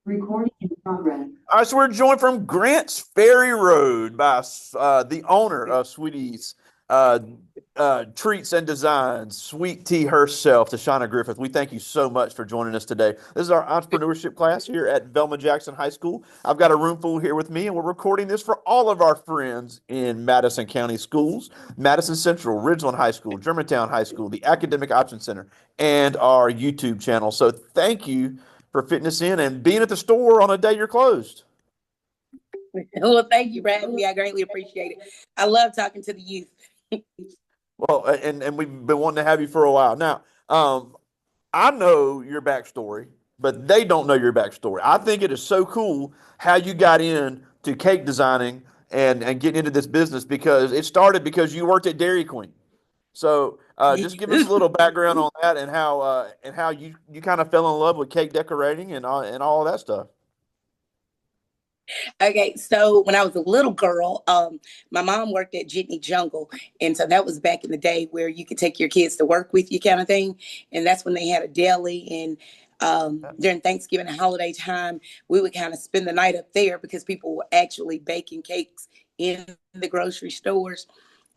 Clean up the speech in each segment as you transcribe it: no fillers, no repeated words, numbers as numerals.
Recording in progress. All right, so we're joined from Grants Ferry Road by the owner of Sweetees uh, Treats and Designs, Sweet Tea herself, Tashanna Griffith. We thank you so much for joining us today. This is our entrepreneurship class here at Velma Jackson High School. I've got a room full here with me, and we're recording this for all of our friends in Madison County schools, Madison Central, Ridgeland High School, Germantown High School, the Academic Options Center, and our YouTube channel. So thank you for fitting us in and being at the store on a day you're closed. Well, thank you for having me. I greatly appreciate it. I love talking to the youth. Well, and we've been wanting to have you for a while. Now, I know your backstory, but they don't know your backstory. I think it is so cool how you got into cake designing and getting into this business because it started because you worked at Dairy Queen. So, just give us a little background on that and how you kind of fell in love with cake decorating and all of that stuff. Okay, so when I was a little girl, my mom worked at Jitney Jungle, and so that was back in the day where you could take your kids to work with you, kind of thing. And that's when they had a deli, and during Thanksgiving and holiday time, we would kind of spend the night up there because people were actually baking cakes in the grocery stores.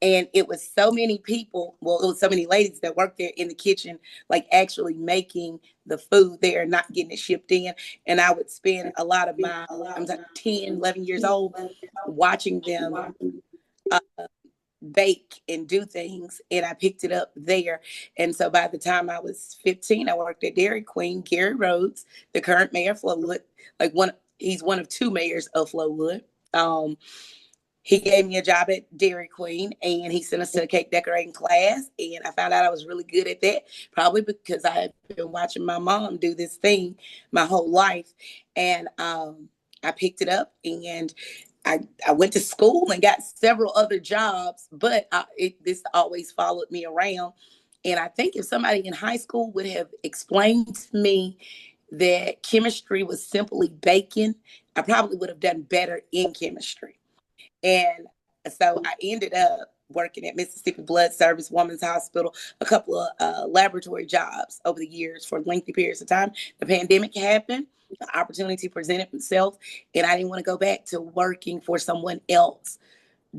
And it was so many people, well, it was so many ladies that worked there in the kitchen, like actually making the food there, not getting it shipped in. And I would spend a lot of my, I'm like 10, 11 years old, watching them uh, bake and do things. And I picked it up there. And so by the time I was 15, I worked at Dairy Queen. Gary Rhodes, the current mayor of Flowood, he's one of two mayors of Flowood. He gave me a job at Dairy Queen and he sent us to a cake decorating class. And I found out I was really good at that, probably because I had been watching my mom do this thing my whole life. And I picked it up and I went to school and got several other jobs, but this always followed me around. And I think if somebody in high school would have explained to me that chemistry was simply baking, I probably would have done better in chemistry. And so I ended up working at Mississippi Blood Service Women's Hospital, a couple of laboratory jobs over the years for lengthy periods of time. The pandemic happened, the opportunity presented itself, and I didn't want to go back to working for someone else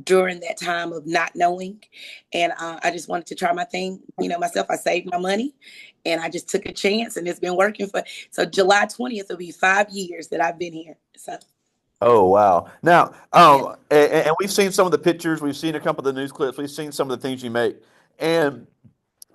during that time of not knowing. And I just wanted to try my thing, myself. I saved my money and I just took a chance and it's been working so July 20th will be 5 years that I've been here. So Oh wow! Now, yeah. and we've seen some of the pictures. We've seen a couple of the news clips. We've seen some of the things you make, and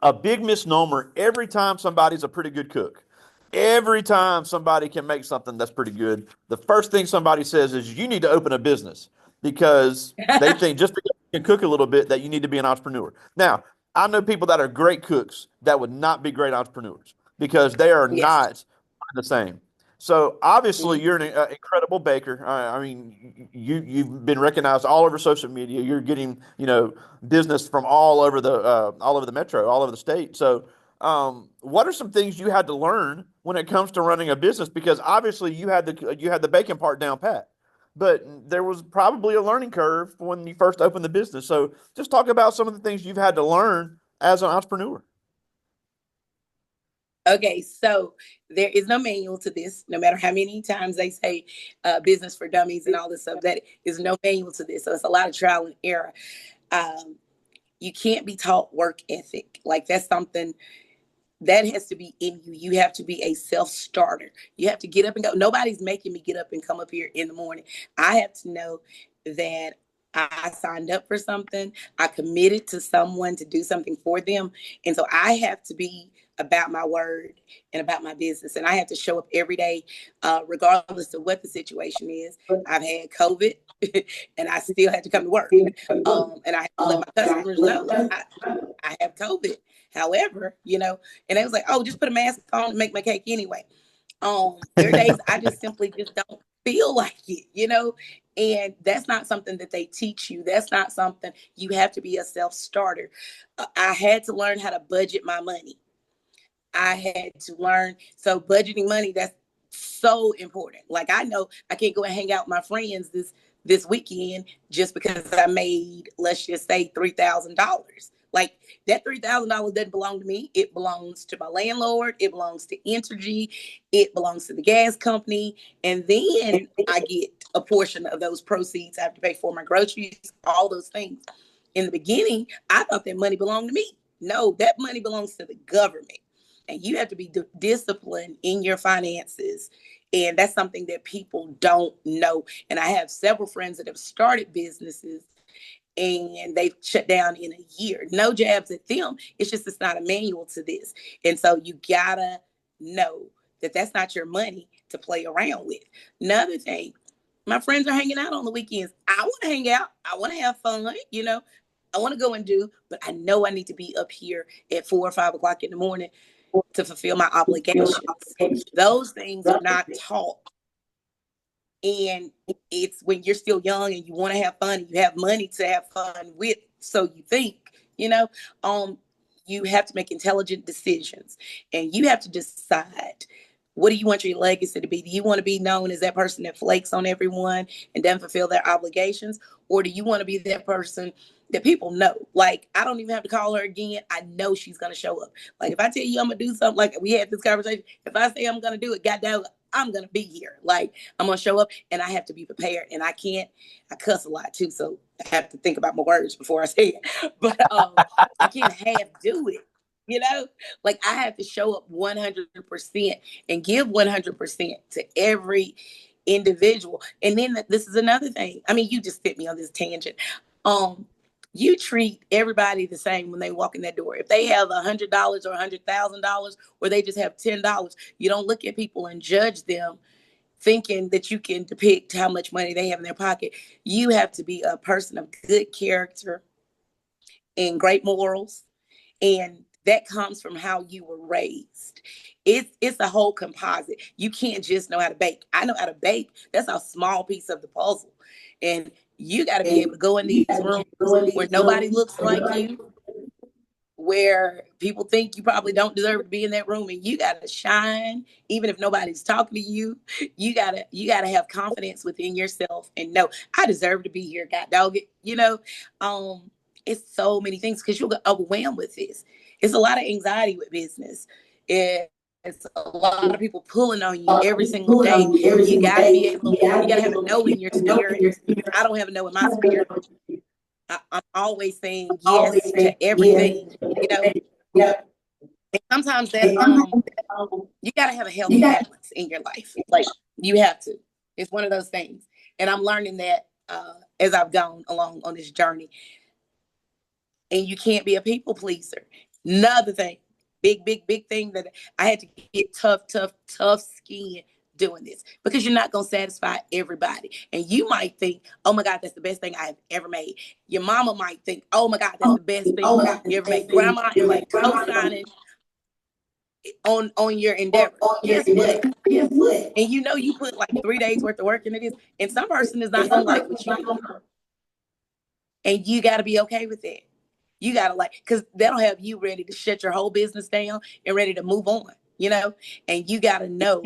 a big misnomer every time somebody's a pretty good cook. Every time somebody can make something that's pretty good, the first thing somebody says is you need to open a business because they think just because you can cook a little bit that you need to be an entrepreneur. Now, I know people that are great cooks that would not be great entrepreneurs because they are Yes. not the same. So obviously you're an incredible baker. I mean, you've been recognized all over social media. You're getting business from all over the metro, all over the state. So what are some things you had to learn when it comes to running a business? Because obviously you had the baking part down pat, but there was probably a learning curve when you first opened the business. So just talk about some of the things you've had to learn as an entrepreneur. Okay, so there is no manual to this, no matter how many times they say business for dummies and all this stuff, that is no manual to this. So it's a lot of trial and error. Um, you can't be taught work ethic. Like that's something that has to be in you. You have to be a self starter. You have to get up and go. Nobody's making me get up and come up here in the morning. I have to know that I signed up for something. I committed to someone to do something for them. And so I have to be about my word and about my business. And I have to show up every day, regardless of what the situation is. I've had COVID and I still had to come to work. And I have to let my customers know I have COVID. However, and they was like, oh, just put a mask on and make my cake anyway. There are days I just simply just don't feel like it. And that's not something that they teach you. That's not something you have to be a self starter. I had to learn how to budget my money. I had to learn. So budgeting money, that's so important. Like I know I can't go and hang out with my friends this weekend just because I made, let's just say, $3,000. Like that $3,000 doesn't belong to me. It belongs to my landlord. It belongs to Entergy. It belongs to the gas company. And then I get a portion of those proceeds. I have to pay for my groceries, all those things. In the beginning, I thought that money belonged to me. No, that money belongs to the government. And you have to be disciplined in your finances. And that's something that people don't know. And I have several friends that have started businesses and they've shut down in a year. No jabs at them. It's not a manual to this. And so you gotta know that that's not your money to play around with. Another thing, my friends are hanging out on the weekends. I want to hang out. I want to have fun. I want to go and do, but I know I need to be up here at 4 or 5 o'clock in the morning to fulfill my obligations. Those things are not taught. And it's when you're still young and you want to have fun and you have money to have fun with, so you think, you know, um, you have to make intelligent decisions and you have to decide, what do you want your legacy to be? Do you want to be known as that person that flakes on everyone and doesn't fulfill their obligations? Or do you want to be that person that people know? Like, I don't even have to call her again. I know she's going to show up. Like, if I tell you I'm going to do something, like we had this conversation, if I say I'm going to do it, goddamn, I'm going to be here. Like, I'm going to show up and I have to be prepared. And I cuss a lot too. So I have to think about my words before I say it. But I can't half do it. You know, like I have to show up 100% and give 100% to every individual. And then this is another thing. I mean, you just fit me on this tangent. Um, you treat everybody the same when they walk in that door. If they have $100 or $100,000, or they just have $10, you don't look at people and judge them thinking that you can depict how much money they have in their pocket. You have to be a person of good character and great morals, and that comes from how you were raised. It's a whole composite. You can't just know how to bake. I know how to bake. That's a small piece of the puzzle. And you got to be able to go in these rooms where nobody looks like you, where people think you probably don't deserve to be in that room, and you got to shine even if nobody's talking to you. You got to have confidence within yourself and know, I deserve to be here, god dog it. It's so many things because you'll get overwhelmed with this. It's a lot of anxiety with business. It's a lot of people pulling on you every single day. You got to be able, you got to have a no in your spirit. I don't have a no in my spirit. I'm always saying yes to everything, you know. And sometimes that you gotta have a healthy balance in your life. Like, you have to. It's one of those things. And I'm learning that as I've gone along on this journey. And you can't be a people pleaser. Another thing, big thing that I had to get tough skin doing this, because you're not going to satisfy everybody. And you might think, oh my God, that's the best thing I've ever made. Your mama might think, oh my God, that's the best thing you ever made. Grandma is like co-signing on your endeavor. Guess what? And you put like 3 days worth of work into this, and some person is not going to like what you do. And you got to be okay with that. You got to, like, because that'll have you ready to shut your whole business down and ready to move on, and you got to know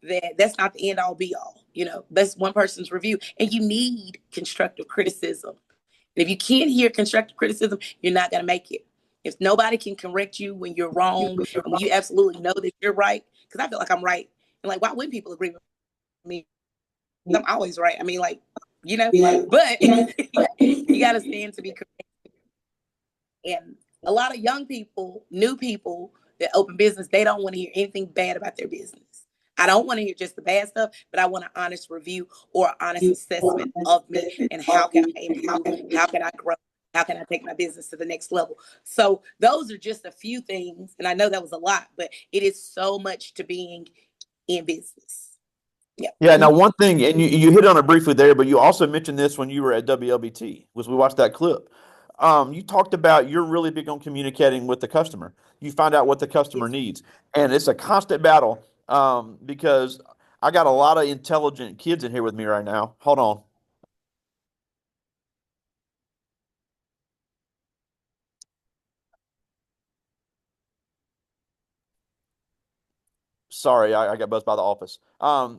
that that's not the end all be all. That's one person's review, and you need constructive criticism. And if you can't hear constructive criticism, you're not going to make it. If nobody can correct you when you're wrong and when you absolutely know that you're right, because I feel like I'm right. And like, why wouldn't people agree with me? I'm always right. I mean, like, but you got to stand to be correct. And a lot of young people, new people that open business, they don't want to hear anything bad about their business. I don't want to hear just the bad stuff, but I want an honest review or an honest assessment of me and how can I improve, how can I grow, how can I take my business to the next level. So those are just a few things, and I know that was a lot, but it is so much to being in business. Yeah. Yeah. Now, one thing, and you hit on it briefly there, but you also mentioned this when you were at WLBT, was we watched that clip. You talked about you're really big on communicating with the customer. You find out what the customer Yes. needs, and it's a constant battle because I got a lot of intelligent kids in here with me right now. Hold on. Sorry, I got buzzed by the office. No,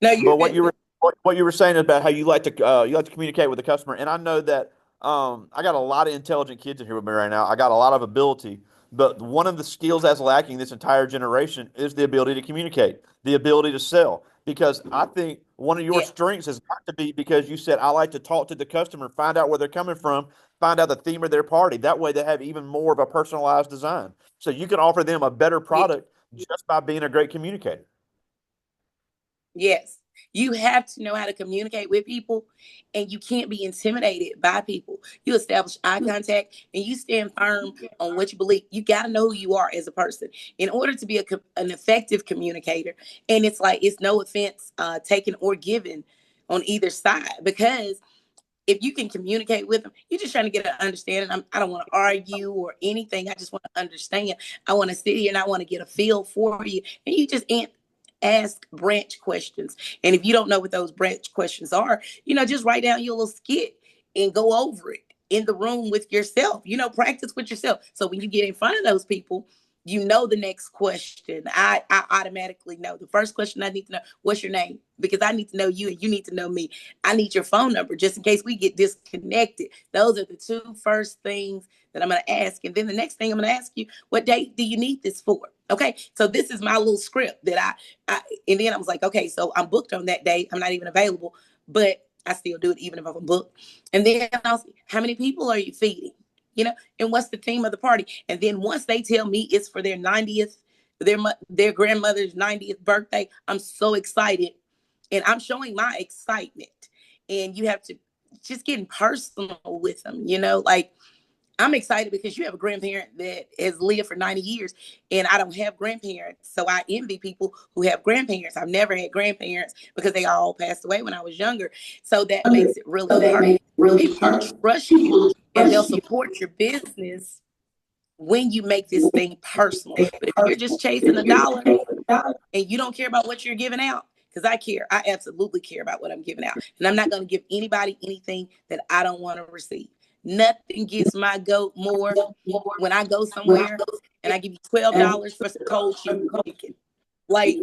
you're But good. what you were saying about how you like to communicate with the customer, and I know that I got a lot of intelligent kids in here with me right now. I got a lot of ability, but one of the skills that's lacking this entire generation is the ability to communicate, the ability to sell. Because I think one of your Yeah. strengths has got to be because you said I like to talk to the customer, find out where they're coming from, find out the theme of their party. That way they have even more of a personalized design. So you can offer them a better Yeah. product just by being a great communicator. Yes. You have to know how to communicate with people, and you can't be intimidated by people. You establish eye contact and you stand firm on what you believe. You got to know who you are as a person in order to be an effective communicator. And it's like, it's no offense taken or given on either side, because if you can communicate with them, you're just trying to get an understanding. I don't want to argue or anything. I just want to understand. I want to sit here and I want to get a feel for you. And you just ask branch questions. And if you don't know what those branch questions are, just write down your little skit and go over it in the room with yourself. Practice with yourself. So when you get in front of those people, the next question. I automatically know. The first question I need to know, what's your name? Because I need to know you and you need to know me. I need your phone number just in case we get disconnected. Those are the two first things that I'm going to ask. And then the next thing I'm going to ask you, what date do you need this for? Okay. So this is my little script that and then I was like, okay, so I'm booked on that day. I'm not even available, but I still do it even if I'm booked. And then I'll see, how many people are you feeding? And what's the theme of the party? And then once they tell me it's for their 90th, their grandmother's 90th birthday, I'm so excited, and I'm showing my excitement. And you have to just getting personal with them, like, I'm excited because you have a grandparent that has lived for 90 years, and I don't have grandparents. So I envy people who have grandparents. I've never had grandparents because they all passed away when I was younger. So that makes it really personal. People will trust you and they'll support your business when you make this thing personal. But if you're just chasing a dollar and you don't care about what you're giving out, because I care, I absolutely care about what I'm giving out. And I'm not going to give anybody anything that I don't want to receive. Nothing gets my goat more when I go somewhere and I give you $12 for some cold chicken. Like,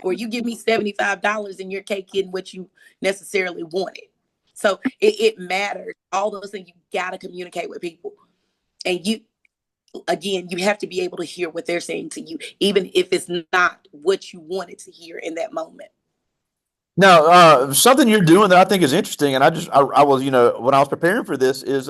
or you give me $75 and you're taking what you necessarily wanted. So it matters. All those things, you got to communicate with people. And you have to be able to hear what they're saying to you, even if it's not what you wanted to hear in that moment. Now, something you're doing that I think is interesting, and I was, when I was preparing for this, is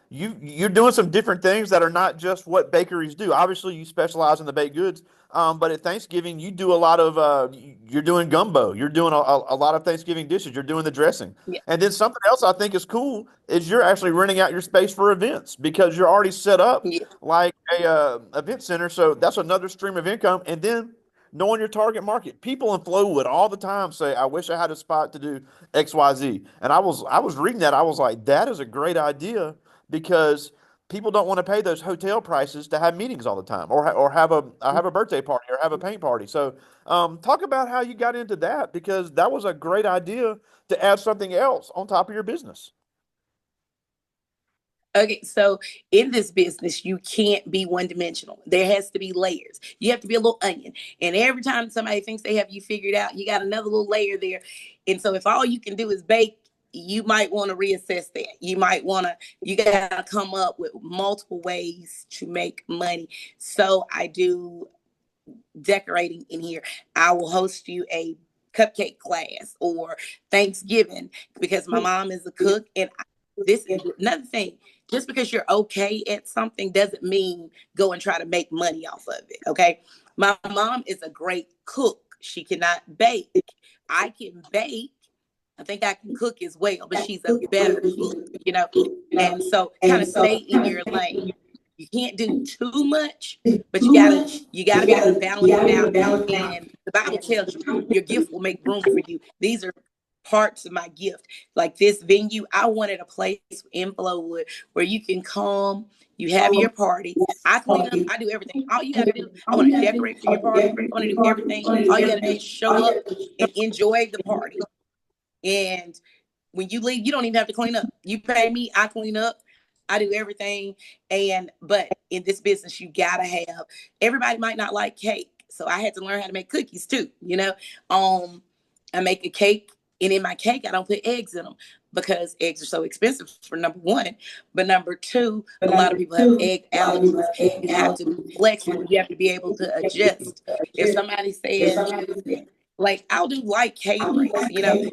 you're doing some different things that are not just what bakeries do. Obviously, you specialize in the baked goods, but at Thanksgiving, you do a lot of you're doing gumbo, you're doing a lot of Thanksgiving dishes, you're doing the dressing, Yeah. and then something else I think is cool is you're actually renting out your space for events because you're already set up Yeah. like a event center, so that's another stream of income, and then knowing your target market. People in Flowood all the time say, "I wish I had a spot to do XYZ." And I was reading that. I was like, "That is a great idea because people don't want to pay those hotel prices to have meetings all the time, or have a birthday party or have a paint party." So, talk about how you got into that because that was a great idea to add something else on top of your business. Okay, so in this business, you can't be one dimensional. There has to be layers. You have to be a little onion. And every time somebody thinks they have you figured out, you got another little layer there. And so if all you can do is bake, you might want to reassess that. You got to come up with multiple ways to make money. So I do decorating in here. I will host you a cupcake class or Thanksgiving because my mom is a cook. And this is another thing. Just because you're okay at something doesn't mean go and try to make money off of it. Okay. My mom is a great cook. She cannot bake. I can bake. I think I can cook as well, but she's a better cook. And so kind of stay in your lane. You can't do too much, but you gotta be able to balance it out. And the Bible tells you your gift will make room for you. These are parts of my gift. Like this venue, I wanted a place in Flowood where you can come, you have your party. I clean up, I do everything. All you gotta do, I want to decorate for your party. I want to do everything. All you gotta do is show up and enjoy the party. And when you leave, you don't even have to clean up. You pay me, I clean up, I do everything. But in this business, you gotta have, everybody might not like cake. So I had to learn how to make cookies too. I make a cake, and in my cake, I don't put eggs in them. because eggs are so expensive for number one. But number two, a lot of people have egg allergies. You have to be flexible. You have to be able to adjust. If somebody says, like, I'll do light caterings,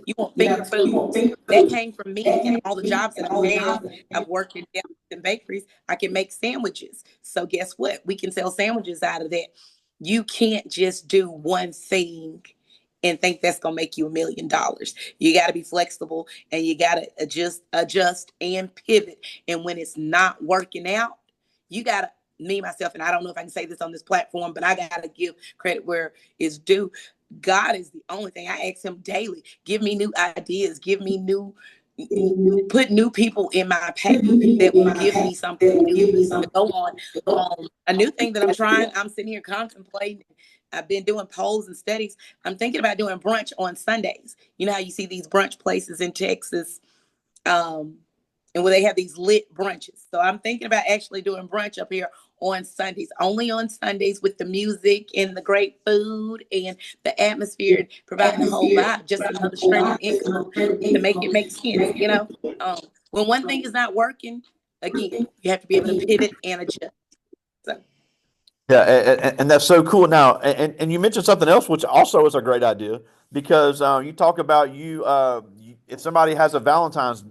you want finger foods. That came from me and all the jobs that I've had. I've worked in dairies and bakeries. I can make sandwiches. So guess what? We can sell sandwiches out of that. You can't just do one thing and think that's gonna make you $1 million. You got to be flexible and you got to adjust and pivot. And when it's not working out, you got to, me myself, and I don't know if I can say this on this platform, but I got to give credit where it's due. God is the only thing. I ask him daily, give me new ideas, give me new, put new people in my path that will give me something new to go on. A new thing that I'm trying, I'm sitting here contemplating. I've been doing polls and studies. I'm thinking about doing brunch on Sundays. You know how you see these brunch places in Texas, um, and where they have these lit brunches. So I'm thinking about actually doing brunch up here on Sundays, only on Sundays, with the music and the great food and the atmosphere, and providing the whole vibe, just another stream of income to make it make sense. When one thing is not working, again, you have to be able to pivot and adjust. So Yeah, and that's so cool. Now, and you mentioned something else, which also is a great idea because you talk about if somebody has a Valentine's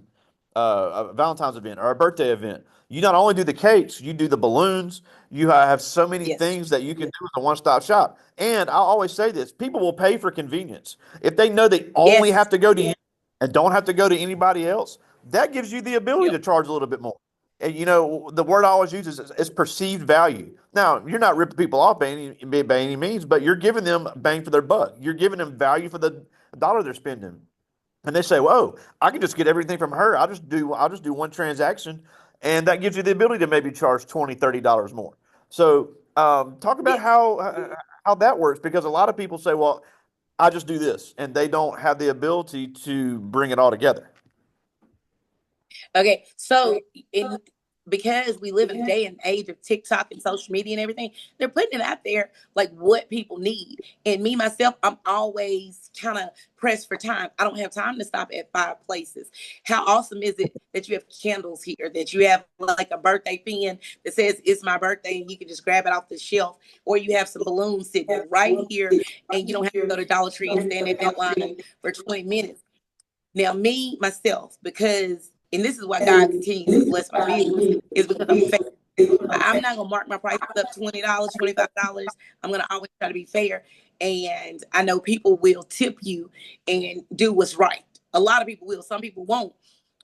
event or a birthday event, you not only do the cakes, you do the balloons. You have so many yes, things that you can do with a one-stop shop. And I always say this: people will pay for convenience if they know they only yes, have to go to you and don't have to go to anybody else. That gives you the ability yep, to charge a little bit more. And the word I always use is perceived value. Now, you're not ripping people off by any means, but you're giving them bang for their buck. You're giving them value for the dollar they're spending. And they say, "Whoa, I can just get everything from her. I'll just do one transaction," and that gives you the ability to maybe charge $20, $30 more. So, talk about yes. how that works because a lot of people say, "Well, I just do this," and they don't have the ability to bring it all together. Okay, so in because we live in a day and age of TikTok and social media and everything, they're putting it out there like what people need. And me myself, I'm always kind of pressed for time. I don't have time to stop at 5 places. How awesome is it that you have candles here, that you have like a birthday pin that says it's my birthday and you can just grab it off the shelf, or you have some balloons sitting there right here and you don't have to go to Dollar Tree and stand in that line for 20 minutes. Now, me, myself, because, and this is why God continues to bless my business, is because I'm fair. I'm not gonna mark my prices up $20, $25. I'm gonna always try to be fair. And I know people will tip you and do what's right. A lot of people will, some people won't.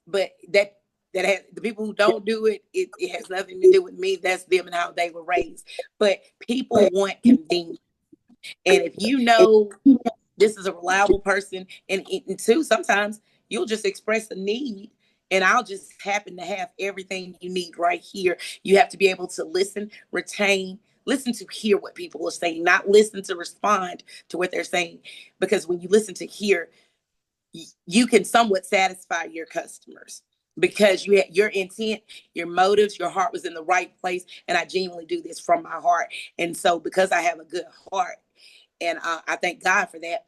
But that has, the people who don't do it, it has nothing to do with me. That's them and how they were raised. But people want convenience. And if you know this is a reliable person, and two, sometimes you'll just express a need and I'll just happen to have everything you need right here. You have to be able to listen, retain, listen to hear what people are saying, not listen to respond to what they're saying. Because when you listen to hear, you can somewhat satisfy your customers because you had your intent, your motives, your heart was in the right place. And I genuinely do this from my heart. And so because I have a good heart, and I thank God for that,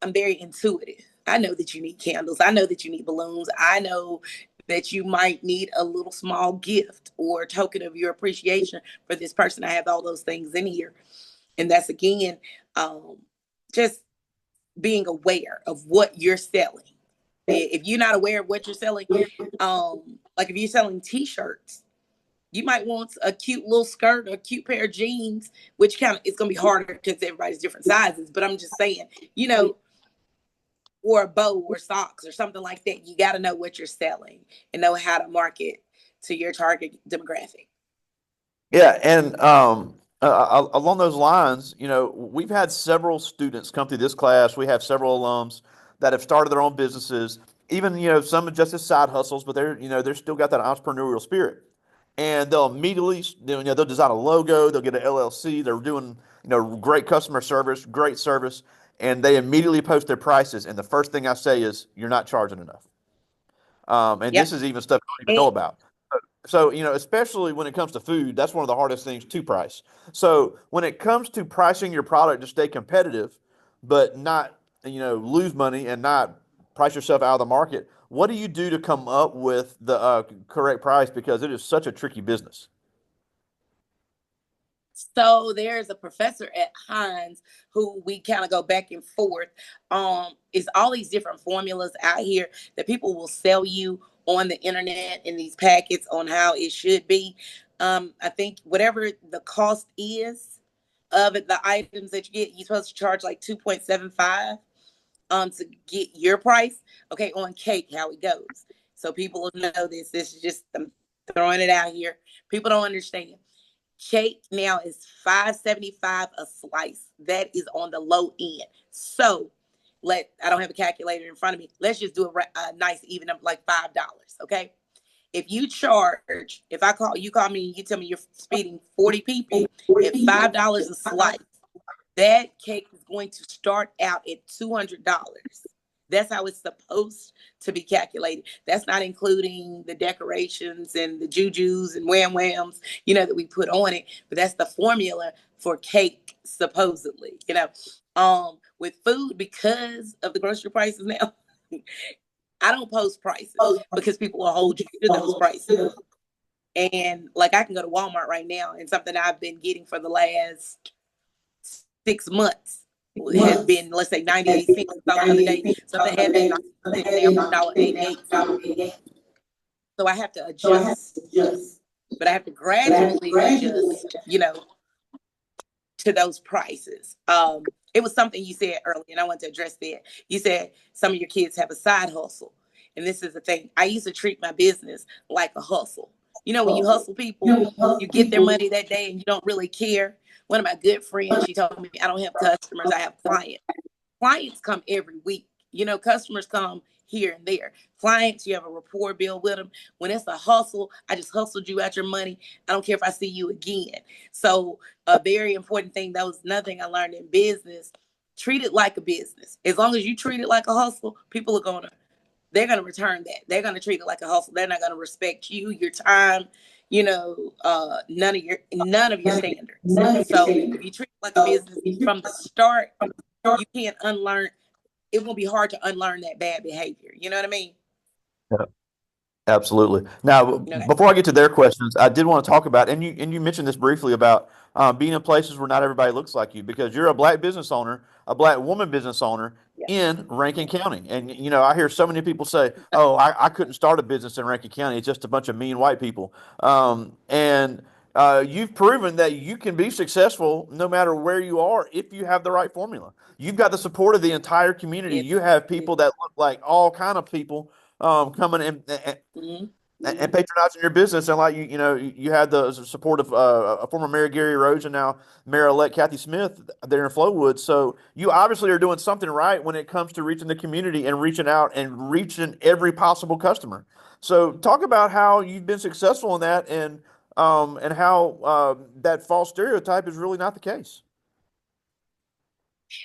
I'm very intuitive. I know that you need candles. I know that you need balloons. I know that you might need a little small gift or a token of your appreciation for this person. I have all those things in here. And that's again, um, just being aware of what you're selling. If you're not aware of what you're selling, like if you're selling t-shirts, you might want a cute little skirt or a cute pair of jeans, which kind of it's gonna be harder because everybody's different sizes. But I'm just saying, you know, or a bow or socks or something like that. You got to know what you're selling and know how to market to your target demographic. Yeah, and along those lines, we've had several students come through this class. We have several alums that have started their own businesses. Even some just as side hustles, but they're still got that entrepreneurial spirit. And they'll immediately, they'll design a logo, they'll get an LLC. They're doing great customer service, great service, and they immediately post their prices. And the first thing I say is, "You're not charging enough." And Yep. this is even stuff you don't even know And about. So, especially when it comes to food, that's one of the hardest things to price. So, when it comes to pricing your product to stay competitive, but not, lose money and not price yourself out of the market. What do you do to come up with the correct price? Because it is such a tricky business. So there's a professor at Hines who we kind of go back and forth. It's all these different formulas out here that people will sell you on the internet in these packets on how it should be. I think whatever the cost is of it, the items that you get, you're supposed to charge like 2.75 to get your price. Okay, on cake, how it goes. So people will know this. This is just I'm throwing it out here. People don't understand. Cake now is $5.75 a slice. That is on the low end. So I don't have a calculator in front of me. Let's just do a nice even up like $5. Okay. If you charge, if I call you, call me and you tell me you're feeding 40 people at $5 a slice, that cake is going to start out at $200. That's how it's supposed to be calculated. That's not including the decorations and the jujus and wham whams, that we put on it. But that's the formula for cake, supposedly. With food, because of the grocery prices now, I don't post prices because people will hold you to those prices. And like I can go to Walmart right now and something I've been getting for the last 6 months has been, let's say, 98 cents. So the other day, something had been now for $1.88. So I have to adjust, but I have to gradually adjust, to those prices. It was something you said earlier, and I want to address that. You said some of your kids have a side hustle. And this is the thing. I used to treat my business like a hustle. When you hustle people, you get their money that day and you don't really care. One of my good friends, she told me, I don't have customers, I have clients. Clients come every week. Customers come here and there. Clients, you have a rapport build with them. When it's a hustle, I just hustled you out your money. I don't care if I see you again. So a very important thing, that was another thing I learned in business. Treat it like a business. As long as you treat it like a hustle, people are they're going to return that. They're going to treat it like a hustle. They're not going to respect you, your time, none of your standards. So if you treat it like a business from the start, you can't unlearn. It won't be hard to unlearn that bad behavior. You know what I mean? Absolutely. Now, Okay. before I get to their questions, I did want to talk about, and you mentioned this briefly about being in places where not everybody looks like you, because you're a black business owner, a black woman business owner Yeah. in Rankin County, and I hear so many people say, "Oh, I couldn't start a business in Rankin County; it's just a bunch of mean white people." And you've proven that you can be successful no matter where you are if you have the right formula. You've got the support of the entire community. It, You have people that look like all kind of people coming in mm-hmm. and patronizing your business, and like you had the support of former Mayor Gary Rhodes and now Mayor-elect Kathy Smith there in Flowood. So you obviously are doing something right when it comes to reaching the community and reaching out and reaching every possible customer. So talk about how you've been successful in that, and how that false stereotype is really not the case.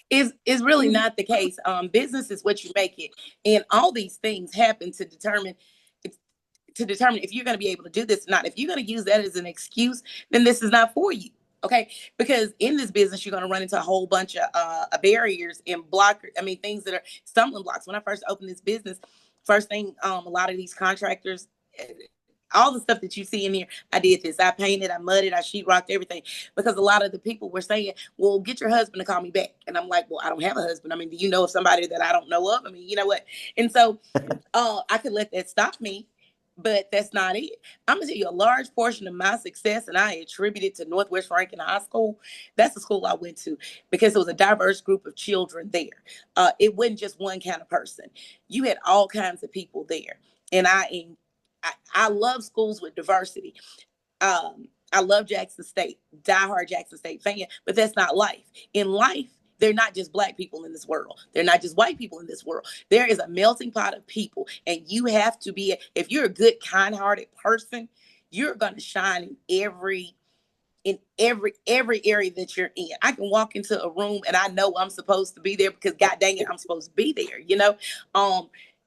Is really not the case. Business is what you make it, and all these things happen to determine if you're going to be able to do this or not. If you're going to use that as an excuse, then this is not for you. Okay, because in this business, you're going to run into a whole bunch of barriers and blockers. I mean, things that are stumbling blocks. When I first opened this business, first thing, a lot of these contractors, all the stuff that you see in here, I did this. I painted, I mudded, I sheetrocked, everything. Because a lot of the people were saying, well, get your husband to call me back. And I'm like, well, I don't have a husband. I mean, do you know of somebody that I don't know of? I mean, you know what? And so I could let that stop me, but that's not it. I'm gonna tell you a large portion of my success, and I attribute it to Northwest Rankin High School. That's the school I went to because it was a diverse group of children there. It wasn't just one kind of person. You had all kinds of people there, and I love schools with diversity. I love Jackson State, diehard Jackson State fan, but that's not life. In life, they're not just black people in this world. They're not just white people in this world. There is a melting pot of people, and you have to be. If you're a good, kind-hearted person, you're going to shine in every area that you're in. I can walk into a room and I know I'm supposed to be there because God dang it, I'm supposed to be there.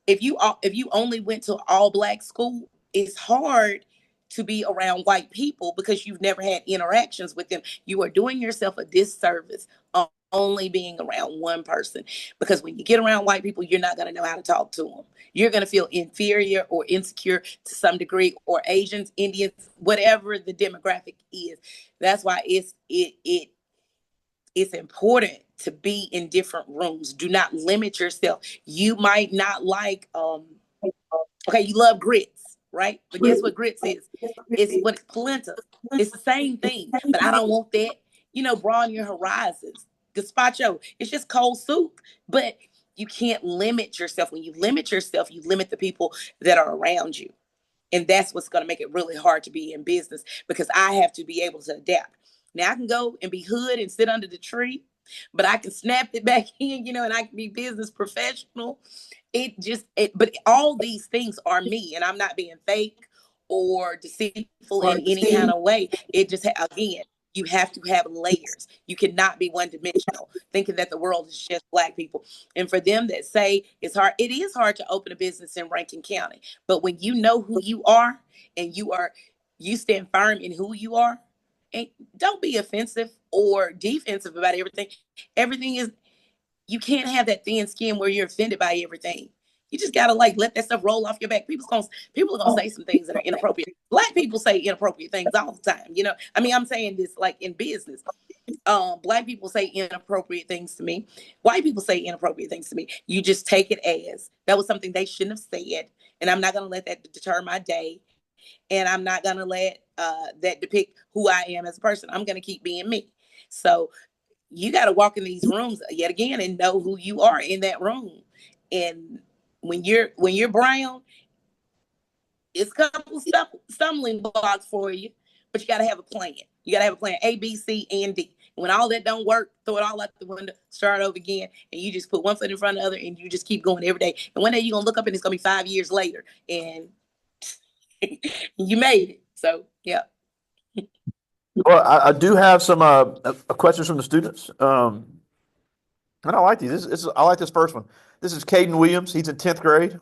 If you only went to all black school, it's hard to be around white people because you've never had interactions with them. You are doing yourself a disservice only being around one person, because when you get around white people, you're not going to know how to talk to them. You're going to feel inferior or insecure to some degree, or Asians, Indians, whatever the demographic is. That's why it's important to be in different rooms. Do not limit yourself. You might not like okay, you love grits, right? But guess what grits is? It's what it's polenta. It's the same thing, but I don't want that. Broaden your horizons. Gazpacho, it's just cold soup, but you can't limit yourself. When you limit yourself, you limit the people that are around you. And that's what's going to make it really hard to be in business, because I have to be able to adapt. Now I can go and be hood and sit under the tree, but I can snap it back in, and I can be business professional. But all these things are me, and I'm not being fake or deceitful in any kind of way. It just, again, you have to have layers. You cannot be one dimensional, thinking that the world is just Black people. And for them that say it's hard, it is hard to open a business in Rankin County. But when you know who you are, and you stand firm in who you are, and don't be offensive or defensive about everything. Everything is, you can't have that thin skin where you're offended by everything. You just gotta let that stuff roll off your back. People are gonna say some things that are inappropriate. Black people say inappropriate things all the time. I'm saying this like in business. Black people say inappropriate things to me. White people say inappropriate things to me. You just take it as that was something they shouldn't have said, and I'm not gonna let that deter my day. And I'm not gonna let that depict who I am as a person. I'm gonna keep being me. So you got to walk in these rooms yet again and know who you are in that room. And when you're brown, it's a couple stumbling blocks for you, but you got to have a plan. You got to have a plan A, B, C, and D. When all that don't work, throw it all out the window, start over again, and you just put one foot in front of the other, and you just keep going every day. And one day you're gonna look up and it's gonna be 5 years later, and you made it. So yeah. Well, I do have some questions from the students. And I like these. I like this first one. This is Caden Williams. He's in 10th grade,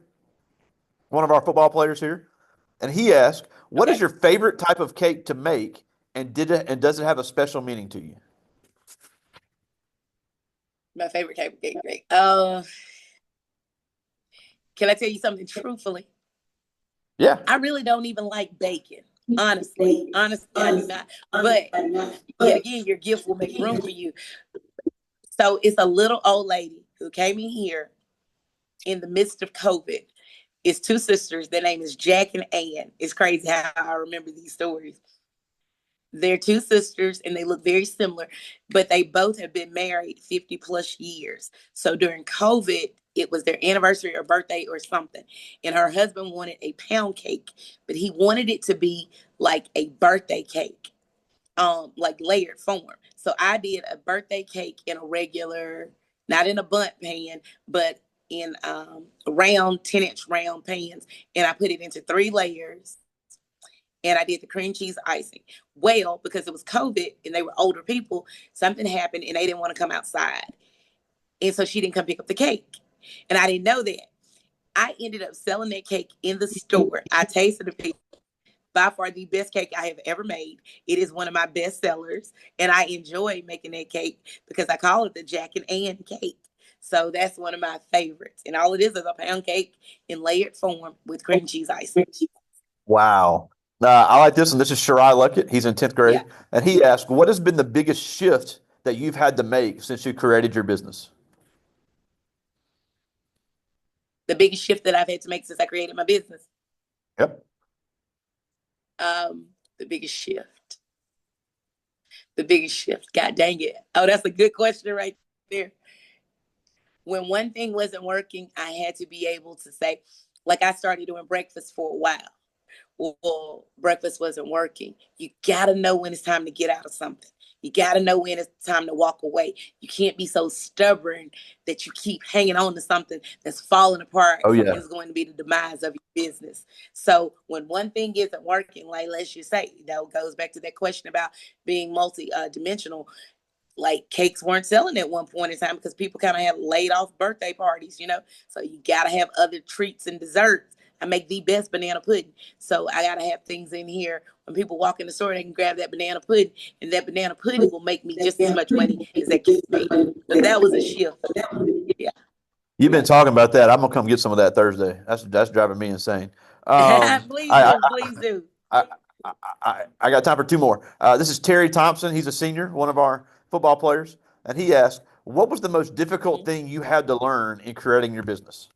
one of our football players here. And he asked, "What is Okay. your favorite type of cake to make, and does it have a special meaning to you?" My favorite type of cake. Can I tell you something truthfully? Yeah. I really don't even like bacon. Honestly, I do not. But yet again, your gift will make room for you. So it's a little old lady who came in here in the midst of COVID. It's two sisters. Their name is Jack and Ann. It's crazy how I remember these stories. They're two sisters and they look very similar, but they both have been married 50 plus years. So during COVID, it was their anniversary or birthday or something. And her husband wanted a pound cake, but he wanted it to be like a birthday cake, like layered form. So I did a birthday cake in a regular, not in a bundt pan, but in round 10-inch round pans. And I put it into 3 layers, and I did the cream cheese icing. Well, because it was COVID and they were older people, something happened and they didn't want to come outside. And so she didn't come pick up the cake. And I didn't know that. I ended up selling that cake in the store. I tasted the cake. By far the best cake I have ever made. It is one of my best sellers. And I enjoy making that cake because I call it the Jack and Ann cake. So that's one of my favorites. And all it is a pound cake in layered form with cream cheese icing. Wow. I like this one. This is Shirai Luckett. He's in 10th Yeah. grade. And he asked, "What has been the biggest shift that you've had to make since you created your business?" The biggest shift that I've had to make since I created my business. Yep. The biggest shift. The biggest shift. God dang it. Oh, that's a good question right there. When one thing wasn't working, I had to be able to say, like I started doing breakfast for a while. Well, breakfast wasn't working. You got to know when it's time to get out of something. You got to know when it's time to walk away. You can't be so stubborn that you keep hanging on to something that's falling apart Oh and yeah. is going to be the demise of your business. So when one thing isn't working, like let's just say, that goes back to that question about being multi-dimensional. Like cakes weren't selling at one point in time because people kind of had laid off birthday parties, So you got to have other treats and desserts I make the best banana pudding. So I gotta have things in here when people walk in the store, they can grab that banana pudding, and that banana pudding will make me just as much money as that cake made. So that was a shift. Yeah. You've been talking about that. I'm gonna come get some of that Thursday. That's driving me insane. Please I, do, please do. I, I got time for two more. This is Terry Thompson. He's a senior, one of our football players, and he asked, "What was the most difficult Mhm. thing you had to learn in creating your business?"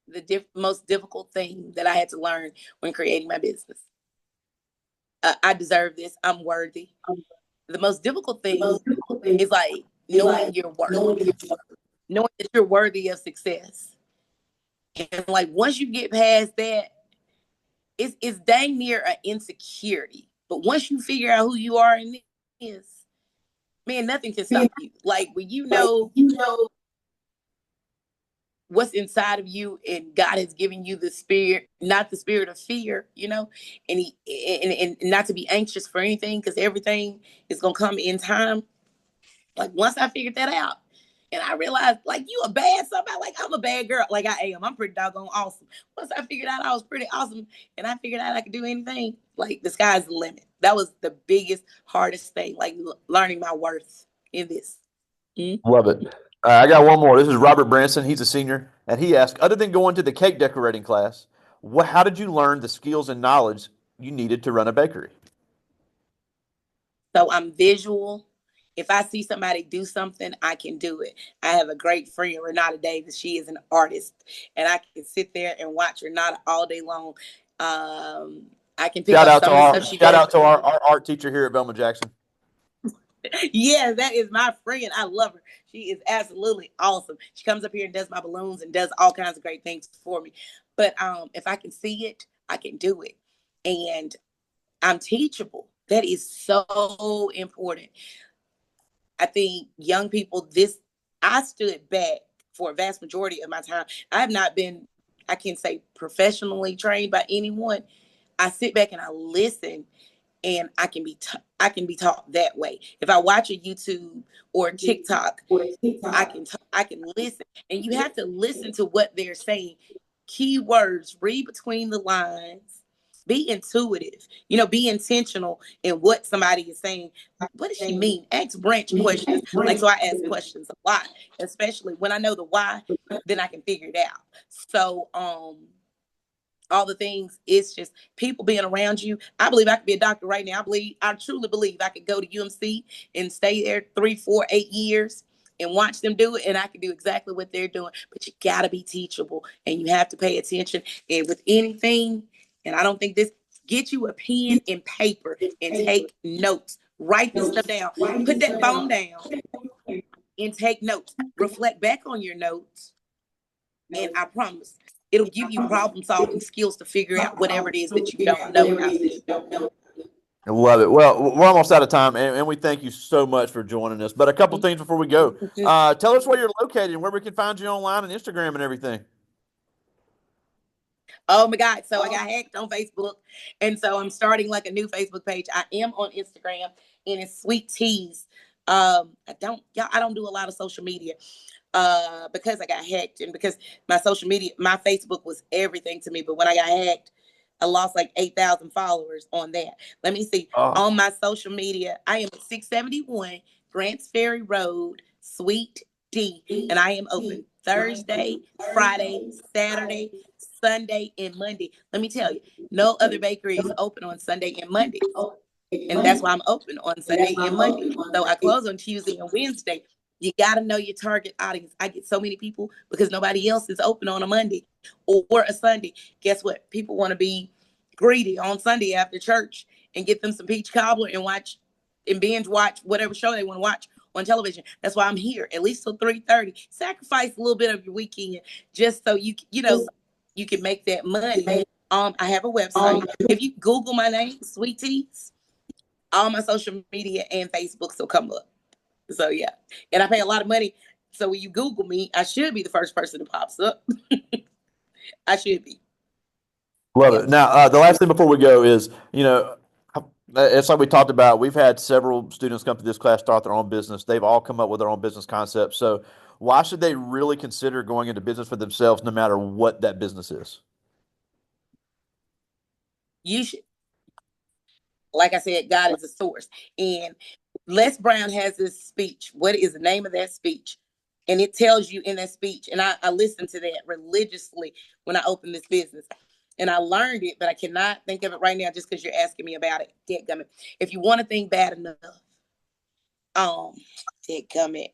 The most difficult thing that I had to learn when creating my business. I deserve this. I'm worthy. The most difficult thing is like knowing your worth, knowing that you're worthy of success. And like once you get past that, it's dang near an insecurity. But once you figure out who you are in this, man, nothing can stop you. Like when you know what's inside of you and God has given you the spirit, not the spirit of fear, and and not to be anxious for anything because everything is gonna come in time. Like once I figured that out, and I realized like you a bad somebody, like I'm a bad girl, like I am. I'm pretty doggone awesome. Once I figured out I was pretty awesome and I figured out I could do anything, like the sky's the limit. That was the biggest, hardest thing, like learning my worth in this. Mm-hmm. Love it. I got one more. This is Robert Branson. He's a senior, and he asked, other than going to the cake decorating class, how did you learn the skills and knowledge you needed to run a bakery? So I'm visual. If I see somebody do something, I can do it. I have a great friend, Renata Davis. She is an artist, and I can sit there and watch Renata all day long. I can pick up some of the stuff she Shout does. out to our art teacher here at Belma Jackson. Yeah, that is my friend. I love her. She is absolutely awesome. She comes up here and does my balloons and does all kinds of great things for me. But if I can see it, I can do it. And I'm teachable. That is so important. I think young people, I stood back for a vast majority of my time. I have not been, I can say, professionally trained by anyone. I sit back and I listen, and I can be taught that way. If I watch a YouTube or TikTok, I can listen, and you have to listen to what they're saying. Keywords, read between the lines, be intuitive. Be intentional in what somebody is saying. What does she mean? Ask branch questions. Like so, I ask questions a lot, especially when I know the why. Then I can figure it out. So, all the things. It's just people being around you. I believe I could be a doctor right now. I truly believe I could go to UMC and stay there 3, 4, 8 years and watch them do it, and I can do exactly what they're doing. But you gotta be teachable, and you have to pay attention. And with anything, and I don't think this, get you a pen and paper and take notes. Write this stuff down. Put that phone down and take notes. Reflect back on your notes, and I promise it'll give you problem solving skills to figure out whatever it is that you don't know how to do. I love it. Well, we're almost out of time, and we thank you so much for joining us. But a couple things before we go. Tell us where you're located and where we can find you online and Instagram and everything. Oh my God. So I got hacked on Facebook. And so I'm starting like a new Facebook page. I am on Instagram, and it's Sweetees. I don't do a lot of social media because I got hacked, and because my Facebook was everything to me. But when I got hacked, I lost like 8,000 followers on that. Let me see. Oh, On my social media, I am at 671 Grants Ferry Road, Suite D, and I am open Thursday, Friday, Saturday, Sunday, and Monday. Let me tell you, no other bakery is open on Sunday and Monday. And that's why I'm open on Sunday and Monday. So I close on Tuesday and Wednesday. You got to know your target audience. I get so many people because nobody else is open on a Monday or a Sunday. Guess what? People want to be greedy on Sunday after church and get them some peach cobbler and watch and binge watch whatever show they want to watch on television. That's why I'm here at least till 3:30. Sacrifice a little bit of your weekend just so you can make that money. I have a website. If you Google my name, Sweetees, all my social media and Facebook will come up. So yeah, and I pay a lot of money. So when you Google me, I should be the first person that pops up. I should be. love Yep. it. Now, the last thing before we go is, It's like we talked about. We've had several students come to this class start their own business. They've all come up with their own business concepts. So why should they really consider going into business for themselves, no matter what that business is? You should, like I said, God is a source. And Les Brown has this speech. What is the name of that speech? And it tells you in that speech, and I listen to that religiously when I open this business. And I learned it, but I cannot think of it right now just because you're asking me about it. Dadgummit. If you want to think bad enough, um, dadgummit.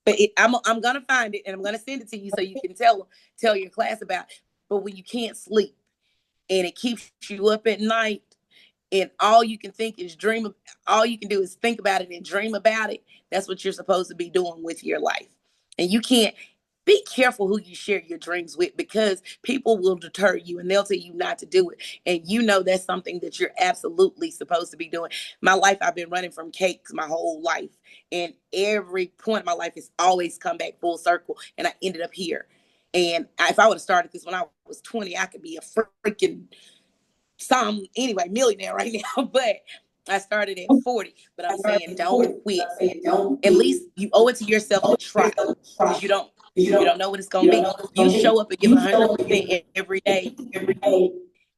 But I'm gonna find it and I'm gonna send it to you so you can tell your class about it. But when you can't sleep and it keeps you up at night and all you can think is dream, all you can do is think about it and dream about it. That's what you're supposed to be doing with your life. And you can't, be careful who you share your dreams with because people will deter you and they'll tell you not to do it. And you know that's something that you're absolutely supposed to be doing. My life, I've been running from cakes my whole life. And every point of my life has always come back full circle. And I ended up here. And if I would have started this when I was 20, I could be a freaking millionaire right now. But I started at 40. But I'm saying don't quit. At least you owe it to yourself to try because you don't know what it's gonna be. You show up and give 100% every day,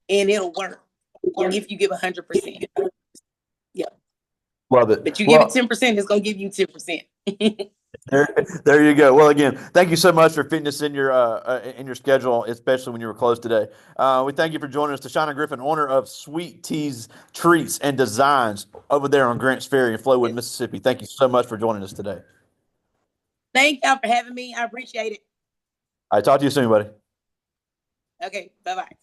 and it'll work if you give 100%. Yeah, Love it. but you give it Well, 10%, it's gonna give you 10%. there, there you go. Well, again, thank you so much for fitting this in your schedule, especially when you were closed today. We thank you for joining us, Tashanna Griffin, owner of Sweetees Treats and Designs over there on Grants Ferry in Flowood, Mississippi. Thank you so much for joining us today. Thank y'all for having me. I appreciate it. I talk to you soon, buddy. Okay, bye bye.